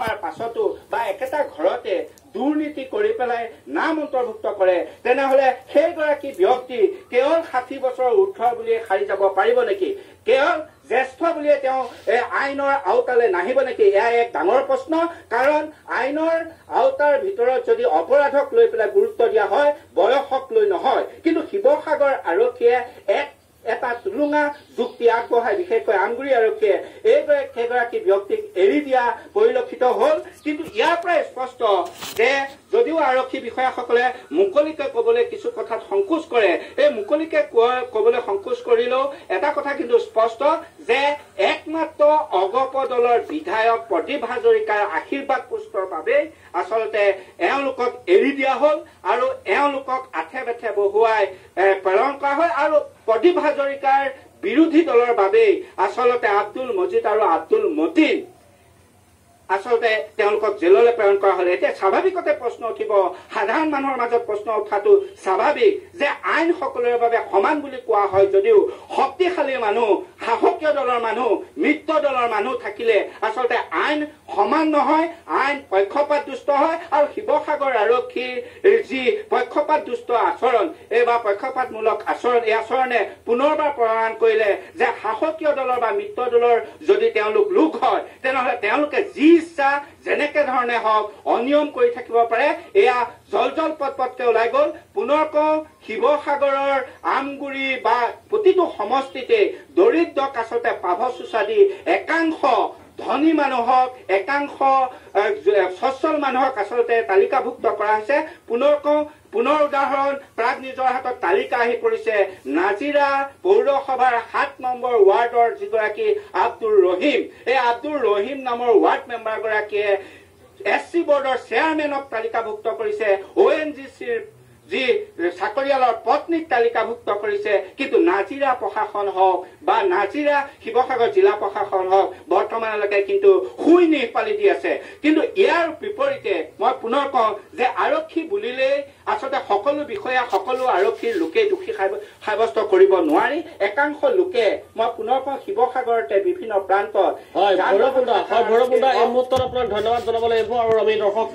নোহোৱাৰ পাছতো বা একেটা ঘৰতে দুৰ্নীতি কৰি পেলাই নাম অন্তৰ্ভুক্ত কৰে তেনেহলে সেইগৰাকী ব্যক্তি কেৱল 60 বছৰৰ ঊৰ্ধ্বৰ বুলি সাৰি যাব পাৰিব নেকি কেৱল জ্যেষ্ঠ বুলিয়ে তেওঁ আইনৰ আওতালে নাহিব নেকি এয়া এক ডাঙৰ প্ৰশ্ন কাৰণ আইনৰ আওতাৰ ভিতৰত যদি অপৰাধক লৈ পেলাই গুৰুত্ব দিয়া হয় বয়সক লৈ নহয় কিন্তু শিৱসাগৰ আৰক্ষীয়ে এটা তুলুঙা যুক্তি আগবঢ়াই বিশেষকৈ আমগুৰি আৰক্ষীয়ে সেইগৰাকী ব্যক্তিক এৰি দিয়া পৰিলক্ষিত হল কিন্তু ইয়াৰ পৰা স্পষ্ট যে যদিও আৰক্ষী বিষয়াসকলে মুকলিকে কবলৈ কিছু কথাত সংকোচ কৰে এই মুকলিকে কবলৈ সংকোচ কৰিলেও এটা কথা কিন্তু স্পষ্ট যে একমাত্ৰ অগপ দলৰ বিধায়ক প্ৰদীপ হাজৰিকাৰ আশীৰ্বাদ পুষ্টৰ বাবে আচলতে এওঁলোকক এৰি দিয়া হল আৰু এওঁলোকক আঠে বেঠে বহুৱাই প্ৰেৰণ কৰা হয় আৰু প্ৰদীপ হাজৰিকাৰ বিৰোধী দলৰ বাবে আচলতে আব্দুল মজিদ আৰু আব্দুল মতিন আচলতে তেওঁলোকক জেললৈ প্ৰেৰণ কৰা হলে এতিয়া স্বাভাৱিকতে প্ৰশ্ন উঠিব সাধাৰণ মানুহৰ মাজত প্ৰশ্ন উঠাটো স্বাভাৱিক যে আইন সকলোৰে বাবে সমান বুলি কোৱা হয় যদিও শক্তিশালী মানুহ সাহসীয় দলৰ মানুহ মিত্ৰ দলৰ মানুহ থাকিলে আচলতে আইন সমান নহয় আইন পক্ষপাত দুষ্ট হয় আৰু শিৱসাগৰ আৰক্ষীৰ যি পক্ষপাত দুষ্ট আচৰণ বা পক্ষপাতমূলক আচৰণ এই আচৰণে পুনৰবাৰ প্ৰমাণ কৰিলে যে সাহসীয় দলৰ বা মিত্ৰ দলৰ যদি তেওঁলোক লোক হয় তেনেহলে তেওঁলোকে যি ইচ্ছা যেনেকে ধৰণে হওক অনিয়ম কৰি থাকিব পাৰে এয়া জল পটপটকে ওলাই গল পুনৰ কওঁ শিৱসাগৰৰ আমগুৰি বা প্ৰতিটো সমষ্টিতে দৰিদ্ৰক আচলতে পাভচোচা দি একাংশ ধনী মানুহক একাংশ সচ্ছল মানুহক আচলতে তালিকাভুক্ত কৰা হৈছে পুনৰ উদাহৰণ প্ৰাগ নিজৰ হাতত তালিকা আহি পৰিছে নাজিৰা পৌৰসভাৰ 7 নম্বৰ ৱাৰ্ডৰ যিগৰাকী আব্দুল ৰহিম এই আব্দুল ৰহিম নামৰ ৱাৰ্ড মেম্বাৰ গৰাকীয়ে SC বৰ্ডৰ চেয়াৰমেনক তালিকাভুক্ত কৰিছে ONGCৰ যি চাকৰিয়ালৰ পত্নীক তালিকাভুক্ত কৰিছে কিন্তু নাজিৰা প্ৰশাসন হওক বা নাজিৰা শিৱসাগৰ জিলা প্ৰশাসন হওক বৰ্তমানলৈকে কিন্তু শুই নিপালি দি আছে কিন্তু ইয়াৰ বিপৰীতে মই পুনৰ কওঁ যে আৰক্ষী বুলিলেই আচলতে সকলো বিষয়া সকলো আৰক্ষীৰ লোকে দোষী সাব্যস্ত কৰিব নোৱাৰি একাংশ লোকে মই পুনৰ কওঁ শিৱসাগৰতে বিভিন্ন প্ৰান্তত হয় ভৈৰৱকুণ্ড এই মুহূৰ্তত আপোনাক ধন্যবাদ জনাব লাগিব আৰু আমি দৰ্শক